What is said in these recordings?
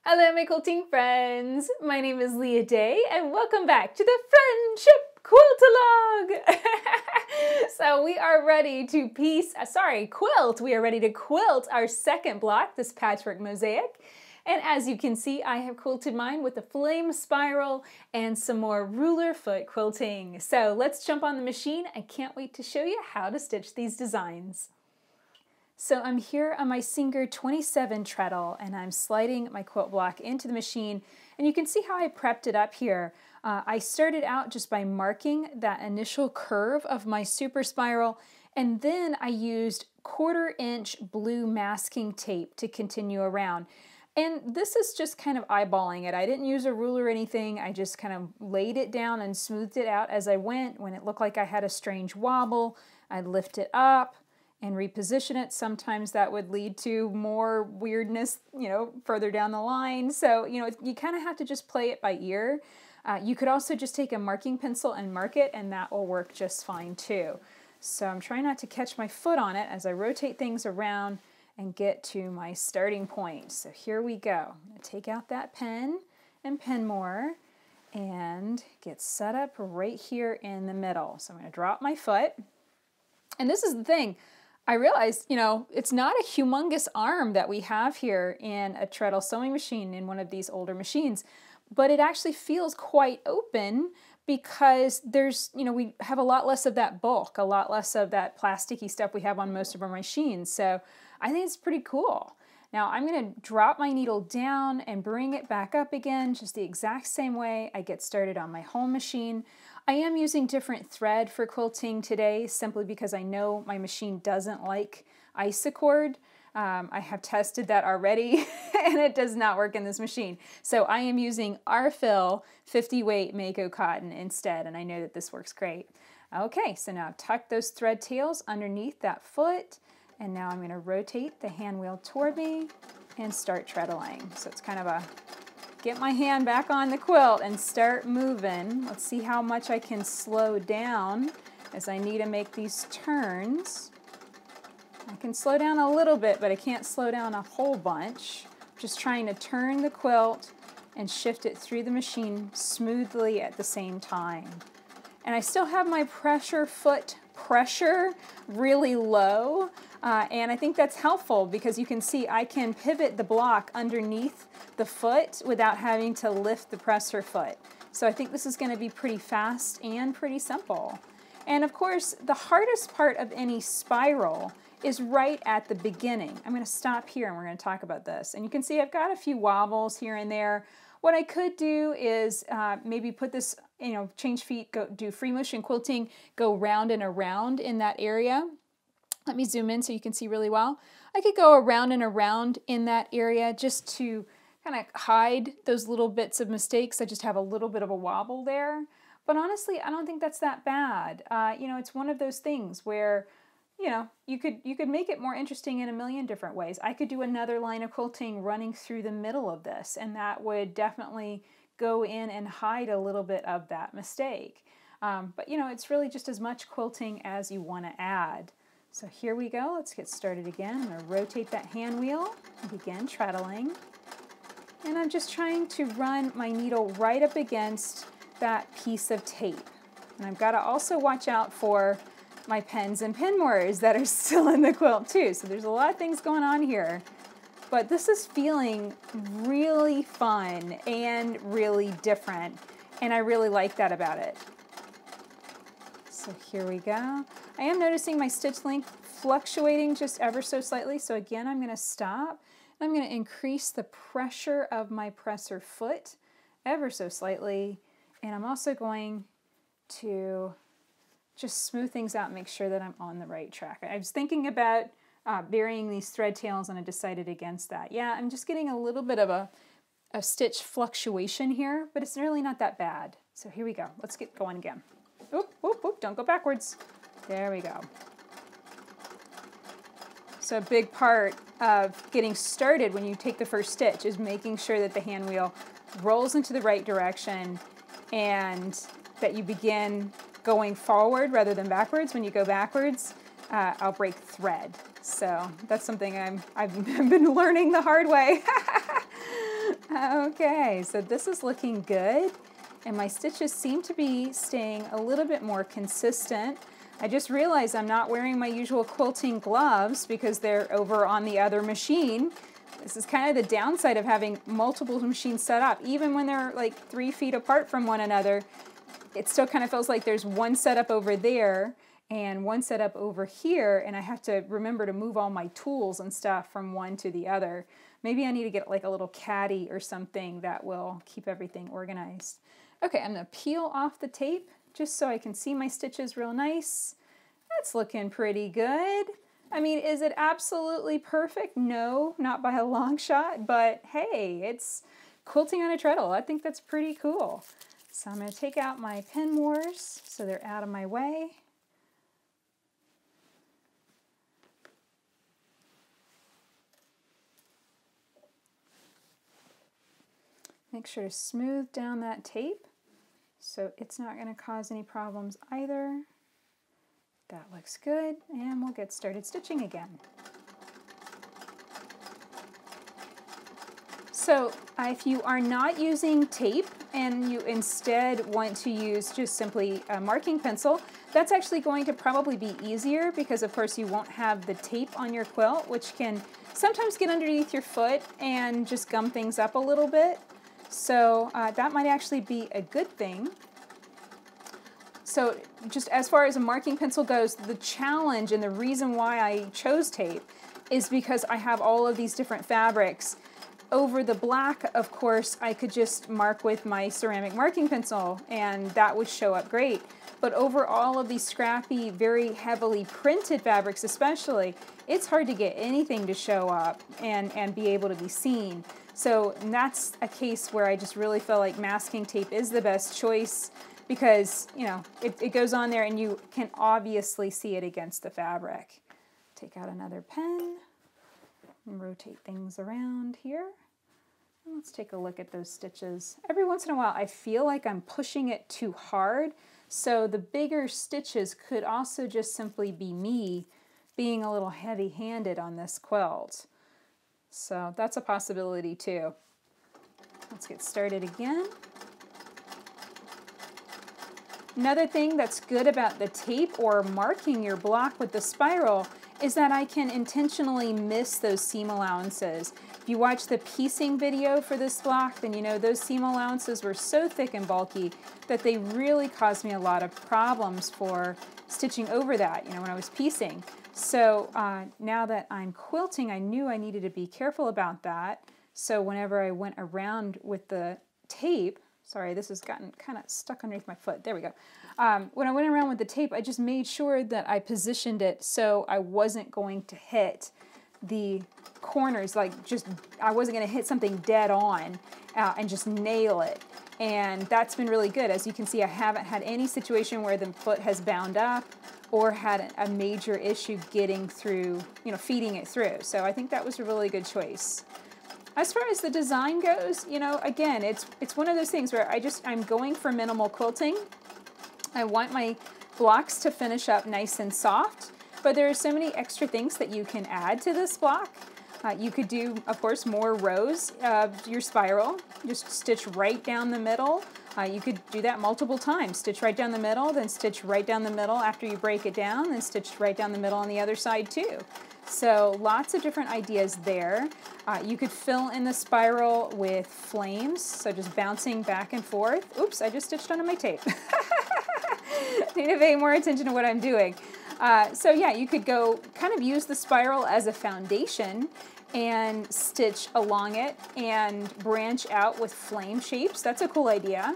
Hello my quilting friends, my name is Leah Day and welcome back to the Friendship Quilt Along. So we are ready to quilt. We are ready to quilt our second block, this patchwork mosaic. And as you can see, I have quilted mine with a flame spiral and some more ruler foot quilting. So let's jump on the machine. I can't wait to show you how to stitch these designs. So I'm here on my Singer 27 treadle and I'm sliding my quilt block into the machine, and you can see how I prepped it up here. I started out just by marking that initial curve of my super spiral, and then I used 1/4 inch blue masking tape to continue around. And this is just kind of eyeballing it. I didn't use a ruler or anything. I just kind of laid it down and smoothed it out as I went. When it looked like I had a strange wobble, I'd lift it up and reposition it. Sometimes that would lead to more weirdness, further down the line. So, you kind of have to just play it by ear. You could also just take a marking pencil and mark it, and that will work just fine too. So I'm trying not to catch my foot on it as I rotate things around and get to my starting point. So here we go. I'm going to take out that pen and pen more and get set up right here in the middle. So I'm going to drop my foot. And this is the thing. I realized, it's not a humongous arm that we have here in a treadle sewing machine in one of these older machines, but it actually feels quite open because there's, we have a lot less of that bulk, a lot less of that plasticky stuff we have on most of our machines. So I think it's pretty cool. Now I'm going to drop my needle down and bring it back up again, just the exact same way I get started on my home machine. I am using different thread for quilting today simply because I know my machine doesn't like Isacord. I have tested that already and it does not work in this machine. So I am using Arfil 50 weight Mako cotton instead, and I know that this works great. Okay, so now I've tucked those thread tails underneath that foot, and now I'm going to rotate the hand wheel toward me and start treadling. So it's kind of a get my hand back on the quilt and start moving. Let's see how much I can slow down as I need to make these turns. I can slow down a little bit, but I can't slow down a whole bunch. Just trying to turn the quilt and shift it through the machine smoothly at the same time. And I still have my foot pressure really low, and I think that's helpful because you can see I can pivot the block underneath the foot without having to lift the presser foot. So I think this is going to be pretty fast and pretty simple. And of course, the hardest part of any spiral is right at the beginning. I'm going to stop here and we're going to talk about this. And you can see I've got a few wobbles here and there. What I could do is maybe put this, change feet, do free motion quilting, go round and around in that area. Let me zoom in so you can see really well. I could go around and around in that area just to kind of hide those little bits of mistakes. I just have a little bit of a wobble there. But honestly, I don't think that's that bad. It's one of those things where you could make it more interesting in a million different ways. I could do another line of quilting running through the middle of this, and that would definitely go in and hide a little bit of that mistake. But it's really just as much quilting as you want to add. So here we go. Let's get started again. I'm going to rotate that hand wheel and begin treadling. And I'm just trying to run my needle right up against that piece of tape. And I've got to also watch out for my pens and pin mores that are still in the quilt too. So there's a lot of things going on here. But this is feeling really fun and really different. And I really like that about it. So here we go. I am noticing my stitch length fluctuating just ever so slightly. So again, I'm going to stop. And I'm going to increase the pressure of my presser foot ever so slightly. And I'm also going to just smooth things out and make sure that I'm on the right track. I was thinking about burying these thread tails and I decided against that. Yeah, I'm just getting a little bit of a stitch fluctuation here, but it's really not that bad. So here we go. Let's get going again. Oop, oop, oop, don't go backwards. There we go. So a big part of getting started when you take the first stitch is making sure that the hand wheel rolls into the right direction and that you begin going forward rather than backwards. When you go backwards, I'll break thread. So that's something I've been learning the hard way. Okay, so this is looking good, and my stitches seem to be staying a little bit more consistent. I just realized I'm not wearing my usual quilting gloves because they're over on the other machine. This is kind of the downside of having multiple machines set up. Even when they're like 3 feet apart from one another, it still kind of feels like there's one setup over there and one setup over here, and I have to remember to move all my tools and stuff from one to the other. Maybe I need to get like a little caddy or something that will keep everything organized. Okay, I'm going to peel off the tape just so I can see my stitches real nice. That's looking pretty good. I mean, is it absolutely perfect? No, not by a long shot, but hey, it's quilting on a treadle. I think that's pretty cool. So I'm going to take out my pen moors so they're out of my way. Make sure to smooth down that tape so it's not going to cause any problems either. That looks good, and we'll get started stitching again. So if you are not using tape and you instead want to use just simply a marking pencil, that's actually going to probably be easier because of course you won't have the tape on your quilt, which can sometimes get underneath your foot and just gum things up a little bit. So that might actually be a good thing. So just as far as a marking pencil goes, the challenge and the reason why I chose tape is because I have all of these different fabrics. Over the black, of course, I could just mark with my ceramic marking pencil and that would show up great. But over all of these scrappy, very heavily printed fabrics especially, it's hard to get anything to show up and be able to be seen. So that's a case where I just really feel like masking tape is the best choice because, you know, it goes on there and you can obviously see it against the fabric. Take out another pen and rotate things around here. Let's take a look at those stitches. Every once in a while I feel like I'm pushing it too hard, so the bigger stitches could also just simply be me being a little heavy-handed on this quilt. So that's a possibility too. Let's get started again. Another thing that's good about the tape or marking your block with the spiral is that I can intentionally miss those seam allowances. If you watch the piecing video for this block, then you know those seam allowances were so thick and bulky that they really caused me a lot of problems for stitching over that, you know, when I was piecing. So now that I'm quilting, I knew I needed to be careful about that. So whenever I went around with the tape, sorry, this has gotten kind of stuck underneath my foot. There we go. When I went around with the tape, I just made sure that I positioned it so I wasn't going to hit the corners, like just, I wasn't going to hit something dead on and just nail it. And that's been really good. As you can see, I haven't had any situation where the foot has bound up or had a major issue getting through, you know, feeding it through. So I think that was a really good choice. As far as the design goes, you know, again, it's one of those things where I'm going for minimal quilting. I want my blocks to finish up nice and soft, but there are so many extra things that you can add to this block. You could do, of course, more rows of your spiral. Just stitch right down the middle. You could do that multiple times. Stitch right down the middle, then stitch right down the middle after you break it down, then stitch right down the middle on the other side too. So lots of different ideas there. You could fill in the spiral with flames, so just bouncing back and forth. Oops, I just stitched onto my tape. Need to pay more attention to what I'm doing. So yeah, you could go kind of use the spiral as a foundation and stitch along it and branch out with flame shapes. That's a cool idea.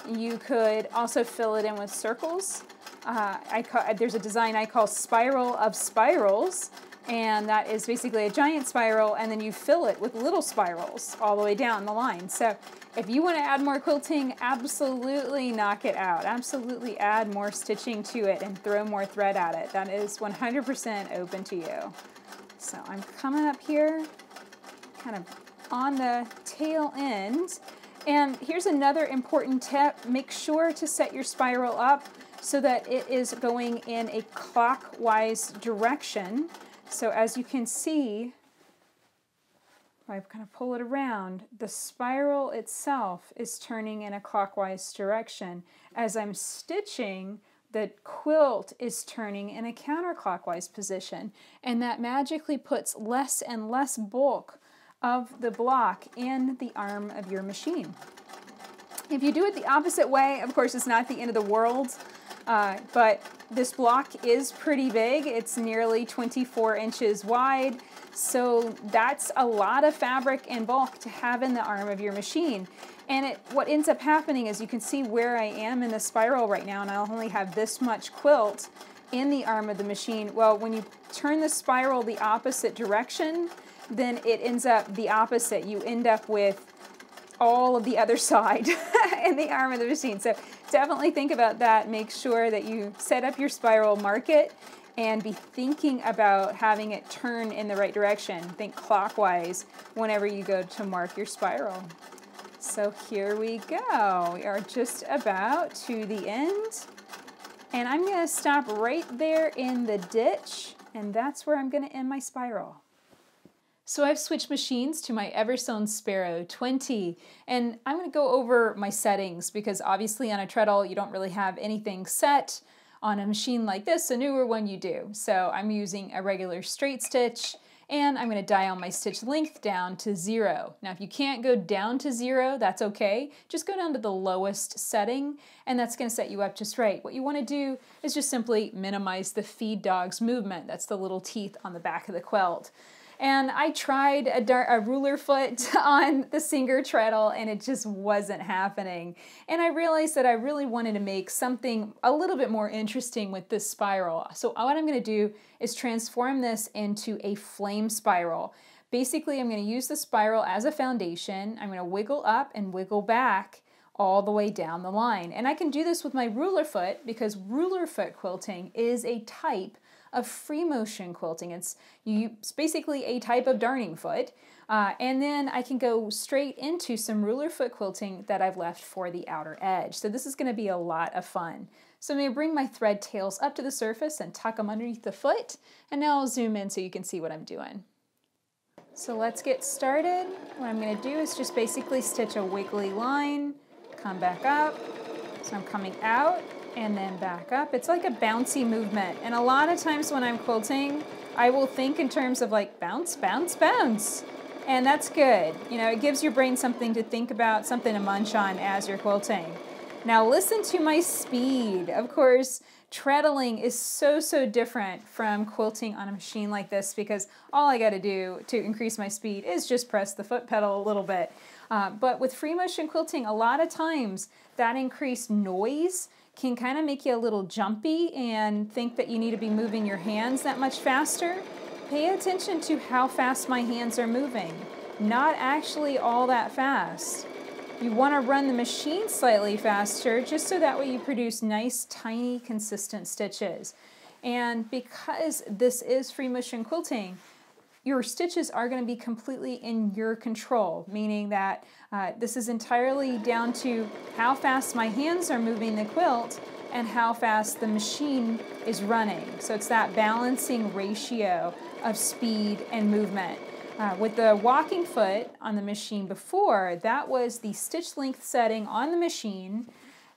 You could also fill it in with circles. There's a design I call Spiral of Spirals, and that is basically a giant spiral, and then you fill it with little spirals all the way down the line. So if you want to add more quilting, absolutely knock it out. Absolutely add more stitching to it and throw more thread at it. That is 100% open to you. So I'm coming up here, kind of on the tail end. And here's another important tip. Make sure to set your spiral up so that it is going in a clockwise direction. So as you can see, if I kind of pull it around, the spiral itself is turning in a clockwise direction. As I'm stitching, the quilt is turning in a counterclockwise position, and that magically puts less and less bulk of the block in the arm of your machine. If you do it the opposite way, of course, it's not the end of the world, but this block is pretty big. It's nearly 24 inches wide. So that's a lot of fabric and bulk to have in the arm of your machine. And what ends up happening is you can see where I am in the spiral right now, and I'll only have this much quilt in the arm of the machine. Well, when you turn the spiral the opposite direction, then it ends up the opposite. You end up with all of the other side in the arm of the machine. So definitely think about that. Make sure that you set up your spiral, mark it, and be thinking about having it turn in the right direction. Think clockwise whenever you go to mark your spiral. So here we go. We are just about to the end. And I'm going to stop right there in the ditch, and that's where I'm going to end my spiral. So I've switched machines to my Eversewn Sparrow 20, and I'm going to go over my settings because obviously on a treadle you don't really have anything set. On a machine like this, a newer one, you do. So I'm using a regular straight stitch, and I'm going to dial my stitch length down to 0. Now if you can't go down to 0, that's okay. Just go down to the lowest setting, and that's going to set you up just right. What you want to do is just simply minimize the feed dog's movement. That's the little teeth on the back of the quilt. And I tried a ruler foot on the Singer treadle, and it just wasn't happening. And I realized that I really wanted to make something a little bit more interesting with this spiral. So what I'm going to do is transform this into a flame spiral. Basically, I'm going to use the spiral as a foundation. I'm going to wiggle up and wiggle back all the way down the line. And I can do this with my ruler foot because ruler foot quilting is a type of free motion quilting. It's basically a type of darning foot. And then I can go straight into some ruler foot quilting that I've left for the outer edge. So this is going to be a lot of fun. So I'm going to bring my thread tails up to the surface and tuck them underneath the foot. And now I'll zoom in so you can see what I'm doing. So let's get started. What I'm going to do is just basically stitch a wiggly line, come back up. So I'm coming out and then back up. It's like a bouncy movement. And a lot of times when I'm quilting, I will think in terms of like bounce, bounce, bounce. And that's good. You know, it gives your brain something to think about, something to munch on as you're quilting. Now listen to my speed. Of course, treadling is so different from quilting on a machine like this because all I got to do to increase my speed is just press the foot pedal a little bit. But with free motion quilting, a lot of times that increased noise can kind of make you a little jumpy and think that you need to be moving your hands that much faster. Pay attention to how fast my hands are moving. Not actually all that fast. You want to run the machine slightly faster just so that way you produce nice, tiny, consistent stitches. And because this is free motion quilting, your stitches are going to be completely in your control, meaning that this is entirely down to how fast my hands are moving the quilt and how fast the machine is running. So it's that balancing ratio of speed and movement. With the walking foot on the machine before, that was the stitch length setting on the machine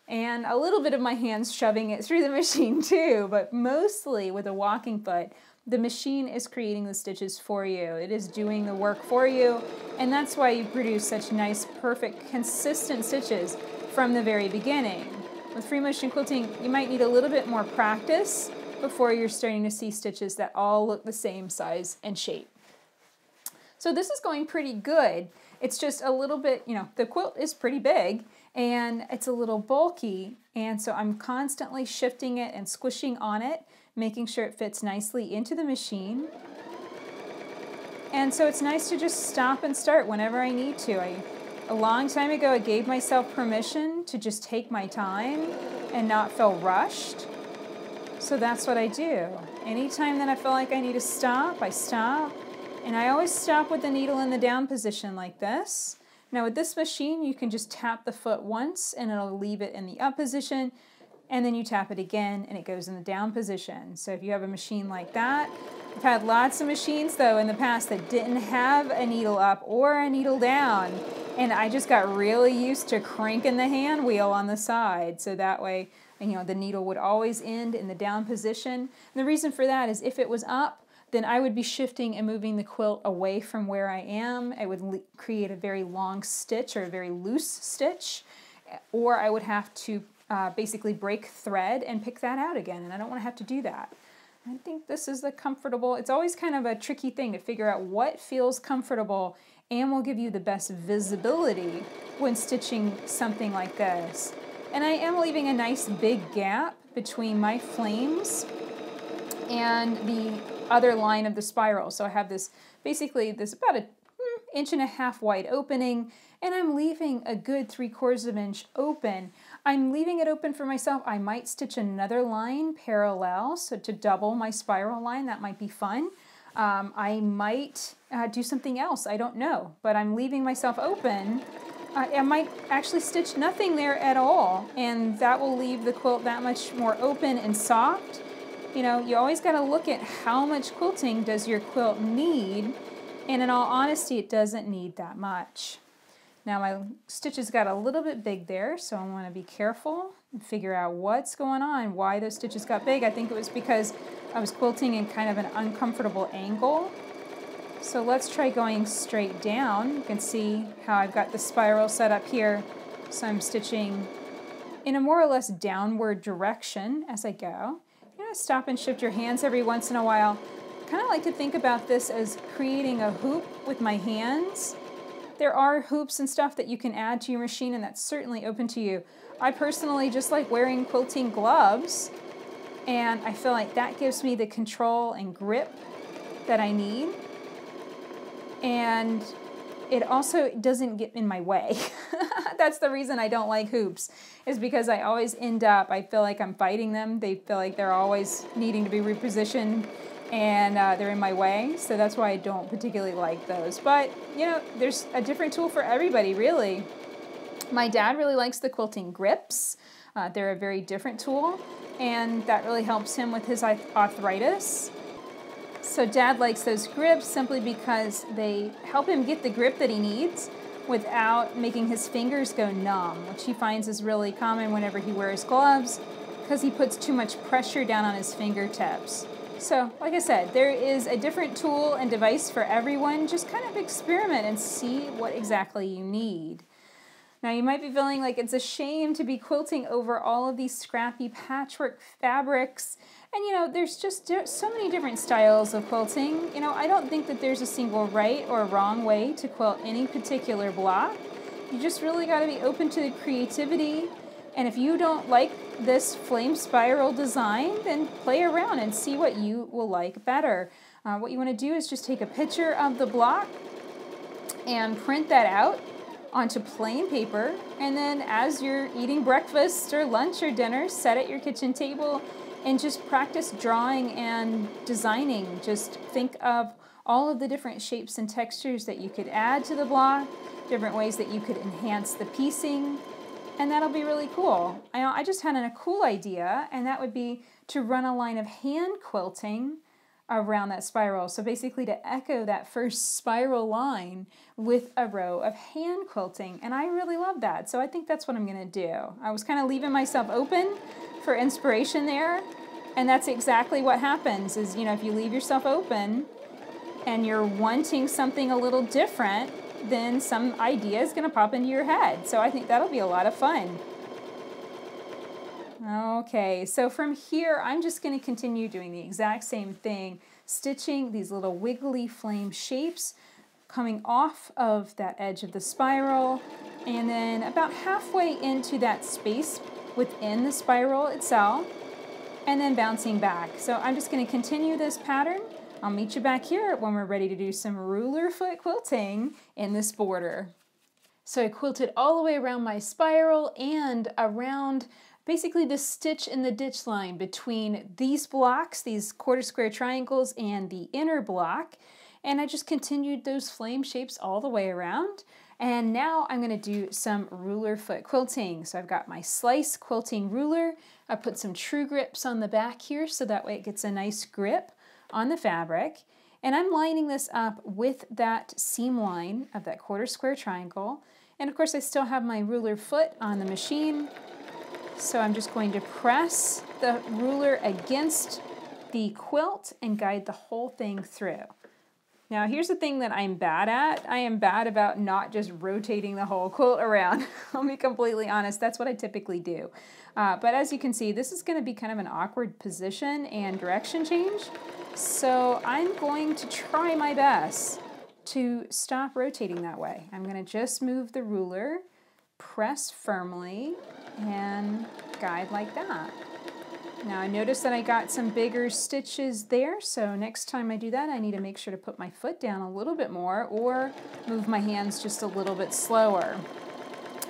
and a little bit of my hands shoving it through the machine too, but mostly with a walking foot, the machine is creating the stitches for you. It is doing the work for you, and that's why you produce such nice, perfect, consistent stitches from the very beginning. With free motion quilting, you might need a little bit more practice before you're starting to see stitches that all look the same size and shape. So this is going pretty good. It's just a little bit, you know, the quilt is pretty big and it's a little bulky, and so I'm constantly shifting it and squishing on it, making sure it fits nicely into the machine. And so it's nice to just stop and start whenever I need to. A long time ago, I gave myself permission to just take my time and not feel rushed. So that's what I do. Anytime that I feel like I need to stop, I stop. And I always stop with the needle in the down position like this. Now with this machine, you can just tap the foot once and it'll leave it in the up position. and then you tap it again and it goes in the down position. So if you have a machine like that, I've had lots of machines though in the past that didn't have a needle up or a needle down, and I just got really used to cranking the hand wheel on the side, so that way, you know, the needle would always end in the down position. And the reason for that is if it was up, then I would be shifting and moving the quilt away from where I am. It would create a very long stitch or a very loose stitch, or I would have to basically break thread and pick that out again, and I don't want to have to do that. I think this is the comfortable. It's always kind of a tricky thing to figure out what feels comfortable and will give you the best visibility when stitching something like this. And I am leaving a nice big gap between my flames and the other line of the spiral. So I have this, basically this about an 1.5 inch wide opening, and I'm leaving a good 3/4 inch open. I'm leaving it open for myself. I might stitch another line parallel, so to double my spiral line, that might be fun. I might do something else, I don't know, but I'm leaving myself open. I might actually stitch nothing there at all, and that will leave the quilt that much more open and soft. You know, you always got to look at how much quilting does your quilt need, and in all honesty, it doesn't need that much. Now my stitches got a little bit big there, so I want to be careful and figure out what's going on, why those stitches got big. I think it was because I was quilting in kind of an uncomfortable angle. So let's try going straight down. You can see how I've got the spiral set up here. So I'm stitching in a more or less downward direction as I go. You're going to stop and shift your hands every once in a while. I kind of like to think about this as creating a hoop with my hands. There are hoops and stuff that you can add to your machine, and that's certainly open to you. I personally just like wearing quilting gloves, and I feel like that gives me the control and grip that I need. And it also doesn't get in my way. That's the reason I don't like hoops, is because I always end up, I feel like I'm fighting them. They feel like they're always needing to be repositioned, and they're in my way, so that's why I don't particularly like those. But, you know, there's a different tool for everybody, really. My dad really likes the quilting grips. They're a very different tool, and that really helps him with his arthritis. So Dad likes those grips simply because they help him get the grip that he needs without making his fingers go numb, which he finds is really common whenever he wears gloves because he puts too much pressure down on his fingertips. So, like I said, there is a different tool and device for everyone. Just kind of experiment and see what exactly you need. Now, you might be feeling like it's a shame to be quilting over all of these scrappy patchwork fabrics. And, you know, there's just so many different styles of quilting. You know, I don't think that there's a single right or wrong way to quilt any particular block. You just really got to be open to the creativity. And if you don't like this flame spiral design, then play around and see what you will like better. What you want to do is just take a picture of the block and print that out onto plain paper, and then as you're eating breakfast or lunch or dinner, set at your kitchen table and just practice drawing and designing. Just think of all of the different shapes and textures that you could add to the block, different ways that you could enhance the piecing, and that'll be really cool. I just had a cool idea, and that would be to run a line of hand quilting around that spiral. So basically to echo that first spiral line with a row of hand quilting. And I really love that. So I think that's what I'm going to do. I was kind of leaving myself open for inspiration there. And that's exactly what happens is, you know, if you leave yourself open and you're wanting something a little different, then some idea is going to pop into your head. So I think that'll be a lot of fun. Okay, so from here, I'm just going to continue doing the exact same thing, stitching these little wiggly flame shapes coming off of that edge of the spiral, and then about halfway into that space within the spiral itself, and then bouncing back. So I'm just going to continue this pattern. I'll meet you back here when we're ready to do some ruler foot quilting in this border. So I quilted all the way around my spiral and around basically the stitch in the ditch line between these blocks, these quarter square triangles, and the inner block. And I just continued those flame shapes all the way around. And now I'm going to do some ruler foot quilting. So I've got my slice quilting ruler. I put some true grips on the back here so that way it gets a nice grip on the fabric. And I'm lining this up with that seam line of that 1/4 square triangle. And of course I still have my ruler foot on the machine. So I'm just going to press the ruler against the quilt and guide the whole thing through. Now here's the thing that I'm bad at. I am bad about not just rotating the whole quilt around. I'll be completely honest, that's what I typically do. But as you can see, this is going to be kind of an awkward position and direction change. So I'm going to try my best to stop rotating that way. I'm going to just move the ruler, press firmly, and guide like that. Now I notice that I got some bigger stitches there, so next time I do that I need to make sure to put my foot down a little bit more or move my hands just a little bit slower.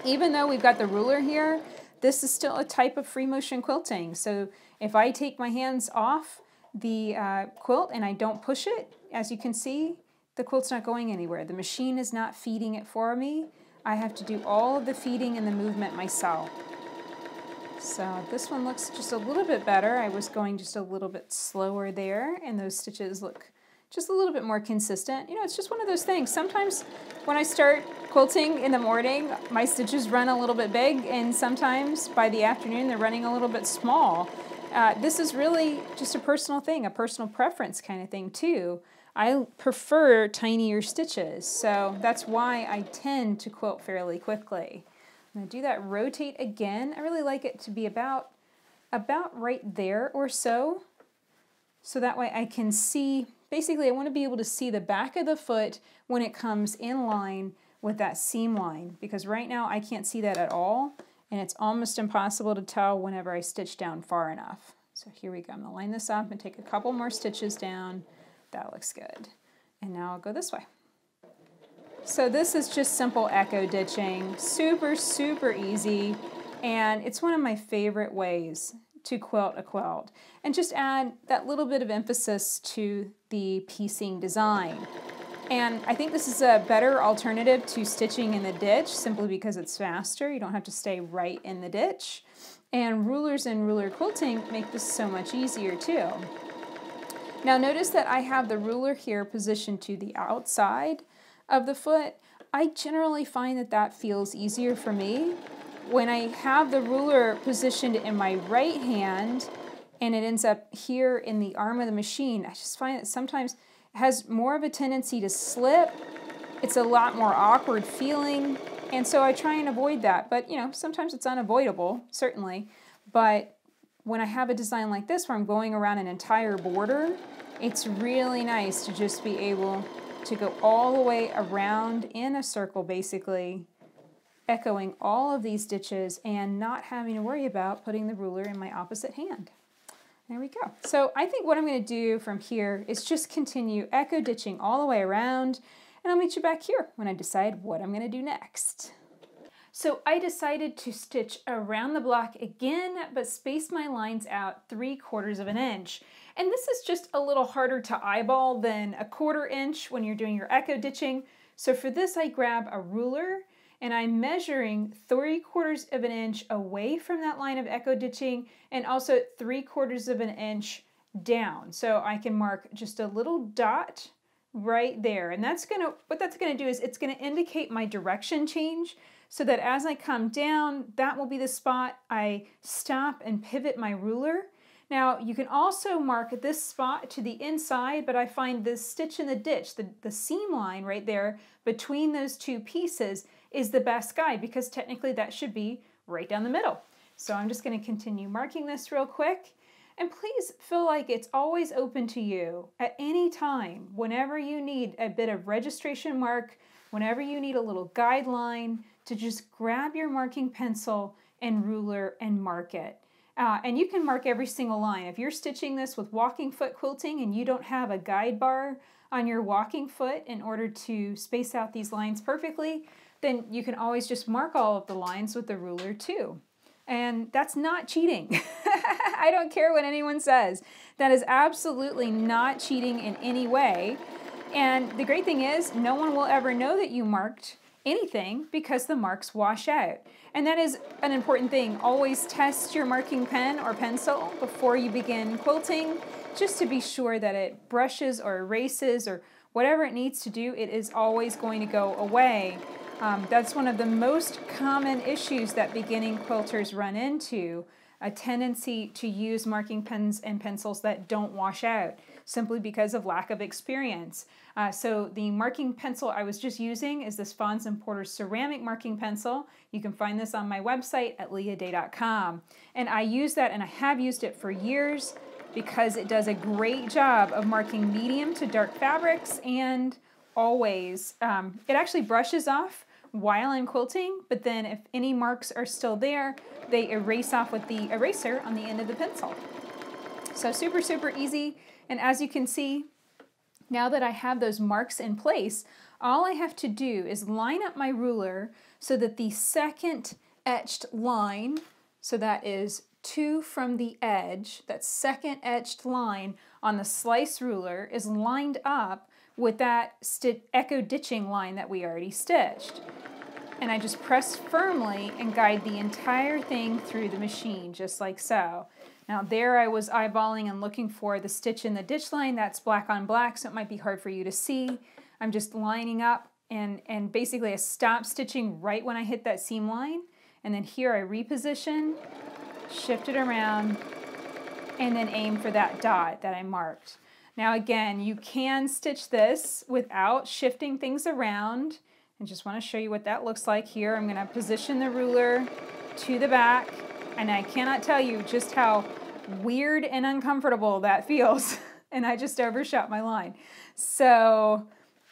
Even though we've got the ruler here, this is still a type of free motion quilting. So if I take my hands off the quilt and I don't push it, as you can see, the quilt's not going anywhere. The machine is not feeding it for me. I have to do all of the feeding and the movement myself. So this one looks just a little bit better. I was going just a little bit slower there, and those stitches look just a little bit more consistent. You know, it's just one of those things. Sometimes when I start quilting in the morning, my stitches run a little bit big, and sometimes by the afternoon they're running a little bit small. This is really just a personal thing, a personal preference kind of thing too. I prefer tinier stitches, so that's why I tend to quilt fairly quickly. I'm going to do that rotate again. I really like it to be about right there or so that way I can see, basically I want to be able to see the back of the foot when it comes in line with that seam line, because right now I can't see that at all, and it's almost impossible to tell whenever I stitch down far enough. So here we go. I'm going to line this up and take a couple more stitches down. That looks good. And now I'll go this way. So this is just simple echo ditching, super, super easy, and it's one of my favorite ways to quilt a quilt and just add that little bit of emphasis to the piecing design. And I think this is a better alternative to stitching in the ditch simply because it's faster. You don't have to stay right in the ditch. And rulers and ruler quilting make this so much easier too. Now notice that I have the ruler here positioned to the outside of the foot. I generally find that that feels easier for me. When I have the ruler positioned in my right hand and it ends up here in the arm of the machine, I just find that sometimes it has more of a tendency to slip. It's a lot more awkward feeling, and so I try and avoid that. But you know, sometimes it's unavoidable, certainly. But when I have a design like this where I'm going around an entire border, it's really nice to just be able to go all the way around in a circle, basically, echoing all of these stitches and not having to worry about putting the ruler in my opposite hand. There we go. So I think what I'm going to do from here is just continue echo ditching all the way around, and I'll meet you back here when I decide what I'm going to do next. So I decided to stitch around the block again, but space my lines out 3/4 of an inch. And this is just a little harder to eyeball than a 1/4 inch when you're doing your echo ditching. So for this, I grab a ruler and I'm measuring 3/4 of an inch away from that line of echo ditching and also 3/4 of an inch down. So I can mark just a little dot right there. And what that's gonna do is it's gonna indicate my direction change, so that as I come down, that will be the spot I stop and pivot my ruler. Now you can also mark this spot to the inside, but I find this stitch in the ditch, the seam line right there between those two pieces, is the best guide, because technically that should be right down the middle. So I'm just going to continue marking this real quick. And please feel like it's always open to you at any time, whenever you need a bit of registration mark, whenever you need a little guideline, to just grab your marking pencil and ruler and mark it. And you can mark every single line. If you're stitching this with walking foot quilting and you don't have a guide bar on your walking foot in order to space out these lines perfectly, then you can always just mark all of the lines with the ruler too. And that's not cheating. I don't care what anyone says. That is absolutely not cheating in any way. And the great thing is, no one will ever know that you marked, anything because the marks wash out. And that is an important thing. Always test your marking pen or pencil before you begin quilting, just to be sure that it brushes or erases or whatever it needs to do, it is always going to go away. That's one of the most common issues that beginning quilters run into, a tendency to use marking pens and pencils that don't wash out, simply because of lack of experience. So the marking pencil I was just using is this Fons & Porter ceramic marking pencil. You can find this on my website at leahday.com. And I use that, and I have used it for years, because it does a great job of marking medium to dark fabrics, and always, it actually brushes off while I'm quilting, but then if any marks are still there, they erase off with the eraser on the end of the pencil. So super, super easy. And as you can see, now that I have those marks in place, all I have to do is line up my ruler so that the second etched line, so that is 2 from the edge, that second etched line on the slice ruler is lined up with that echo ditching line that we already stitched. And I just press firmly and guide the entire thing through the machine, just like so. Now there I was eyeballing and looking for the stitch in the ditch line. That's black on black, so it might be hard for you to see. I'm just lining up, and basically I stop stitching right when I hit that seam line. And then here I reposition, shift it around, and then aim for that dot that I marked. Now again, you can stitch this without shifting things around. And just want to show you what that looks like here. I'm going to position the ruler to the back, and I cannot tell you just how weird and uncomfortable that feels. And I just overshot my line. So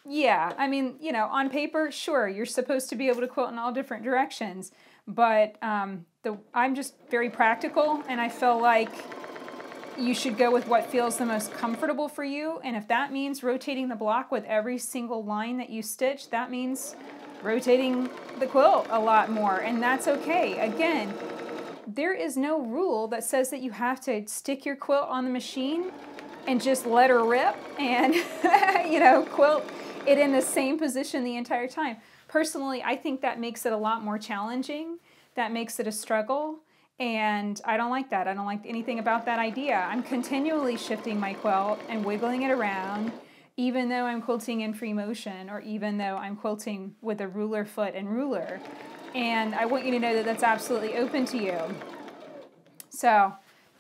yeah, I mean, you know, on paper, sure, you're supposed to be able to quilt in all different directions, but I'm just very practical, and I feel like you should go with what feels the most comfortable for you. And if that means rotating the block with every single line that you stitch, that means rotating the quilt a lot more, and that's okay. Again, there is no rule that says that you have to stick your quilt on the machine and just let her rip and you know, quilt it in the same position the entire time. Personally, I think that makes it a lot more challenging. That makes it a struggle. And I don't like that. I don't like anything about that idea. I'm continually shifting my quilt and wiggling it around, even though I'm quilting in free motion, or even though I'm quilting with a ruler foot and ruler. And I want you to know that that's absolutely open to you. So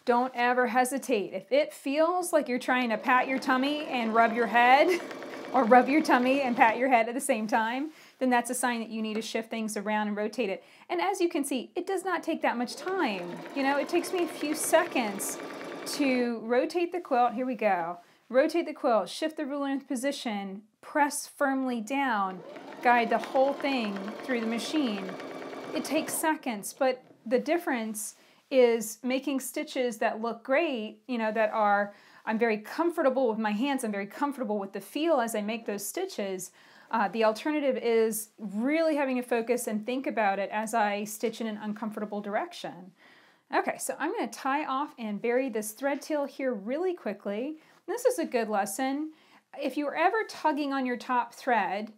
don't ever hesitate. If it feels like you're trying to pat your tummy and rub your head, or rub your tummy and pat your head at the same time, then that's a sign that you need to shift things around and rotate it. And as you can see, it does not take that much time. You know, it takes me a few seconds to rotate the quilt. Here we go. Rotate the quilt, shift the ruler into position, press firmly down, guide the whole thing through the machine. It takes seconds, but the difference is making stitches that look great, you know, that are, I'm very comfortable with my hands, I'm very comfortable with the feel as I make those stitches. The alternative is really having to focus and think about it as I stitch in an uncomfortable direction. Okay, so I'm going to tie off and bury this thread tail here really quickly. This is a good lesson. If you're ever tugging on your top thread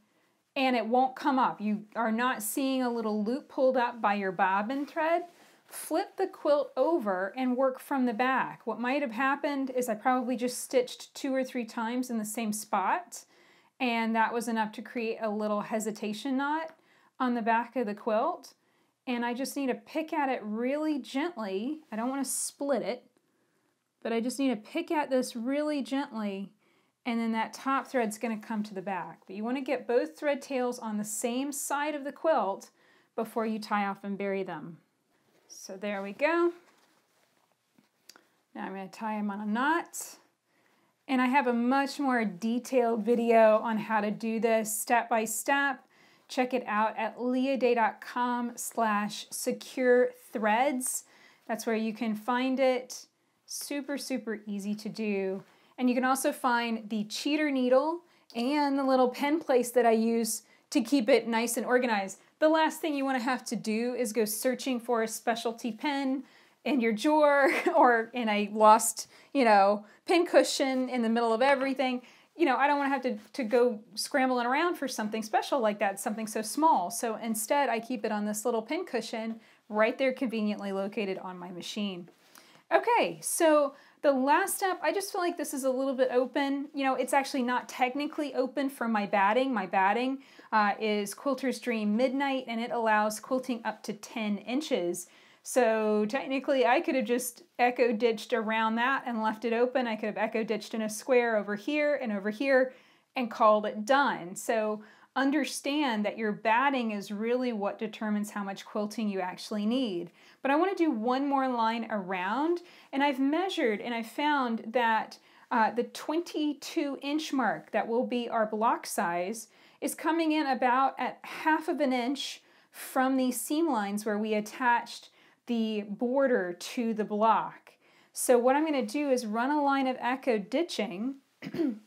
and it won't come up, you are not seeing a little loop pulled up by your bobbin thread, flip the quilt over and work from the back. What might have happened is I probably just stitched 2 or 3 times in the same spot, and that was enough to create a little hesitation knot on the back of the quilt. And I just need to pick at it really gently. I don't want to split it, but I just need to pick at this really gently, and then that top thread's going to come to the back. But you want to get both thread tails on the same side of the quilt before you tie off and bury them. So there we go. Now I'm going to tie them on a knot. And I have a much more detailed video on how to do this step by step. Check it out at leahday.com/secure threads. That's where you can find it. Super, super easy to do. And you can also find the cheater needle and the little pen place that I use to keep it nice and organized. The last thing you want to have to do is go searching for a specialty pen in your drawer or in a lost, you know, pin cushion in the middle of everything. you know, I don't want to have to go scrambling around for something special like that, something so small. So instead I keep it on this little pin cushion right there, conveniently located on my machine. Okay, so the last step, I just feel like this is a little bit open. You know, it's actually not technically open for my batting. My batting is Quilter's Dream Midnight, and it allows quilting up to 10 inches. So technically I could have just echo ditched around that and left it open. I could have echo ditched in a square over here and called it done. So understand that your batting is really what determines how much quilting you actually need. But I want to do one more line around, and I've measured and I found that the 22-inch mark that will be our block size is coming in about at 1/2 inch from these seam lines where we attached the border to the block. So what I'm going to do is run a line of echo ditching, and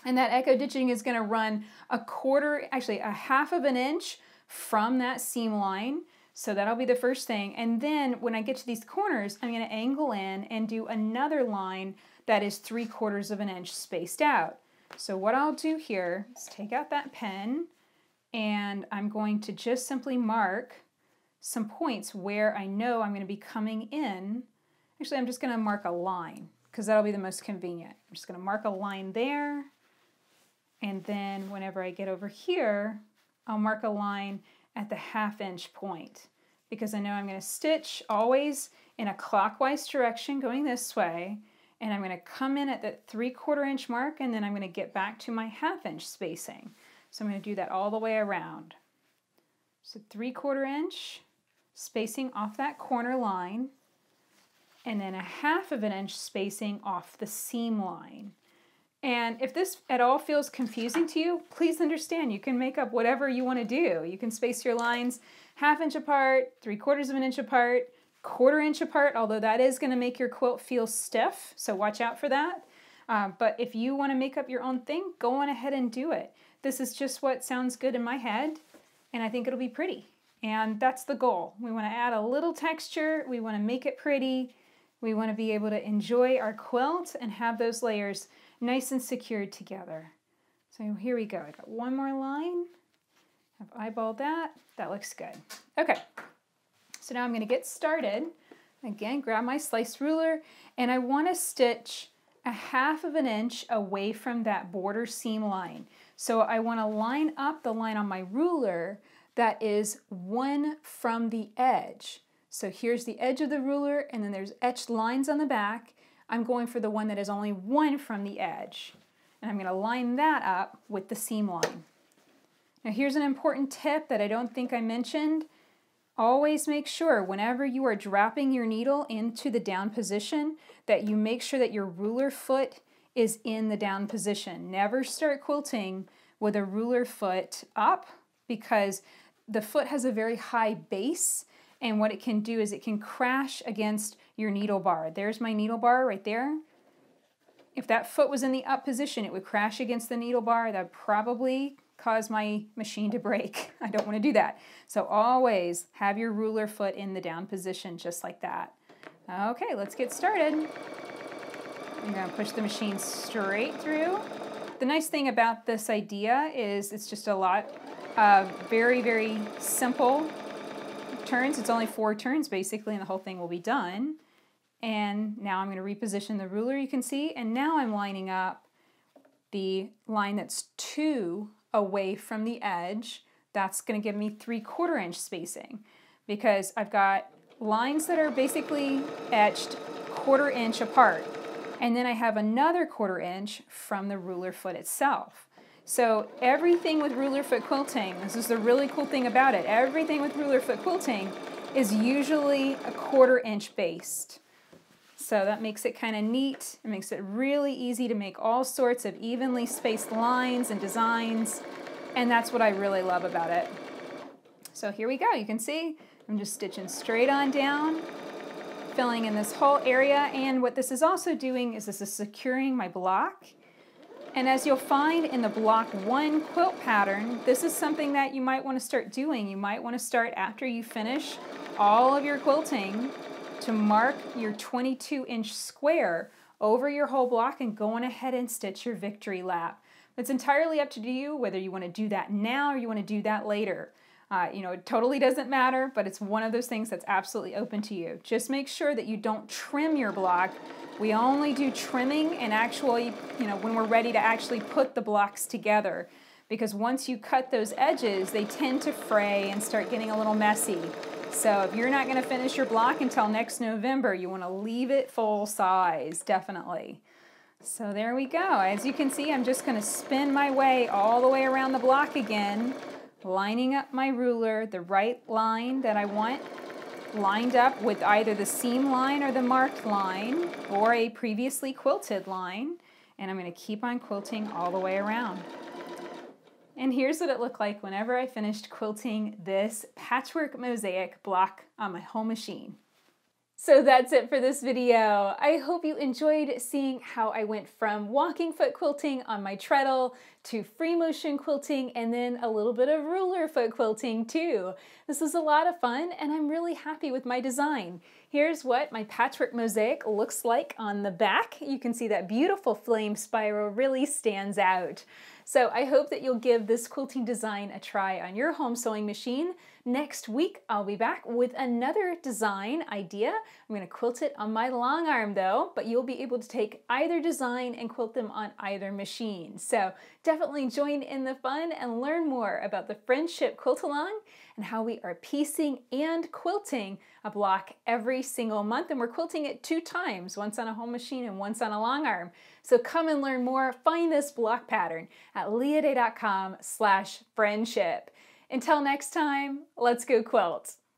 that echo ditching is going to run a 1/2 inch from that seam line. So that'll be the first thing. And then when I get to these corners, I'm going to angle in and do another line that is 3/4 inch spaced out. So what I'll do here is take out that pen, and I'm going to just simply mark some points where I know I'm going to be coming in. Actually, I'm just going to mark a line because that'll be the most convenient. I'm just going to mark a line there, and then whenever I get over here, I'll mark a line at the 1/2 inch point because I know I'm going to stitch always in a clockwise direction going this way, and I'm going to come in at the 3/4 inch mark, and then I'm going to get back to my 1/2 inch spacing. So I'm going to do that all the way around. So 3/4 inch spacing off that corner line, and then a 1/2 inch spacing off the seam line. And if this at all feels confusing to you, please understand you can make up whatever you want to do. You can space your lines 1/2 inch apart, 3/4 inch apart, 1/4 inch apart, although that is going to make your quilt feel stiff, so watch out for that. But if you want to make up your own thing, go on ahead and do it. This is just what sounds good in my head, and I think it'll be pretty. And that's the goal. We want to add a little texture, we want to make it pretty, we want to be able to enjoy our quilt and have those layers nice and secured together. So here we go. I got one more line. I've eyeballed that. That looks good. Okay, so now I'm going to get started. Again, grab my slice ruler, and I want to stitch a 1/2 inch away from that border seam line. So I want to line up the line on my ruler that is 1 from the edge. So here's the edge of the ruler, and then there's etched lines on the back. I'm going for the one that is only 1 from the edge. And I'm going to line that up with the seam line. Now here's an important tip that I don't think I mentioned. Always make sure whenever you are dropping your needle into the down position that you make sure that your ruler foot is in the down position. Never start quilting with a ruler foot up because the foot has a very high base, and what it can do is it can crash against your needle bar. There's my needle bar right there. If that foot was in the up position, it would crash against the needle bar. That would probably cause my machine to break. I don't want to do that. So always have your ruler foot in the down position just like that. Okay, let's get started. I'm going to push the machine straight through. The nice thing about this idea is it's just a lot of very, very simple turns. It's only 4 turns basically, and the whole thing will be done. And now I'm going to reposition the ruler, you can see, and now I'm lining up the line that's 2 away from the edge. That's going to give me 3/4 inch spacing because I've got lines that are basically etched 1/4 inch apart, and then I have another 1/4 inch from the ruler foot itself. So everything with ruler foot quilting, this is the really cool thing about it, everything with ruler foot quilting is usually a 1/4 inch based. So that makes it kind of neat. It makes it really easy to make all sorts of evenly spaced lines and designs, and that's what I really love about it. So here we go. You can see I'm just stitching straight on down, filling in this whole area, and what this is also doing is this is securing my block. And as you'll find in the block 1 quilt pattern, this is something that you might want to start doing. You might want to start after you finish all of your quilting to mark your 22-inch square over your whole block and go on ahead and stitch your victory lap. It's entirely up to you whether you want to do that now or you want to do that later. It totally doesn't matter, but it's one of those things that's absolutely open to you. Just make sure that you don't trim your block. We only do trimming and actually, when we're ready to actually put the blocks together. Because once you cut those edges, they tend to fray and start getting a little messy. So if you're not going to finish your block until next November, you want to leave it full size, definitely. So there we go. As you can see, I'm just going to spin my way all the way around the block again, lining up my ruler, the right line that I want, lined up with either the seam line or the marked line, or a previously quilted line. And I'm going to keep on quilting all the way around. And here's what it looked like whenever I finished quilting this patchwork mosaic block on my home machine. So that's it for this video. I hope you enjoyed seeing how I went from walking foot quilting on my treadle to free motion quilting and then a little bit of ruler foot quilting too. This was a lot of fun and I'm really happy with my design. Here's what my patchwork mosaic looks like on the back. You can see that beautiful flame spiral really stands out. So I hope that you'll give this quilting design a try on your home sewing machine. Next week, I'll be back with another design idea. I'm going to quilt it on my long arm though, but you'll be able to take either design and quilt them on either machine. So definitely join in the fun and learn more about the Friendship Quilt Along and how we are piecing and quilting a block every single month. And we're quilting it 2 times, once on a home machine and once on a long arm. So come and learn more. Find this block pattern at leahday.com/friendship. Until next time, let's go quilt.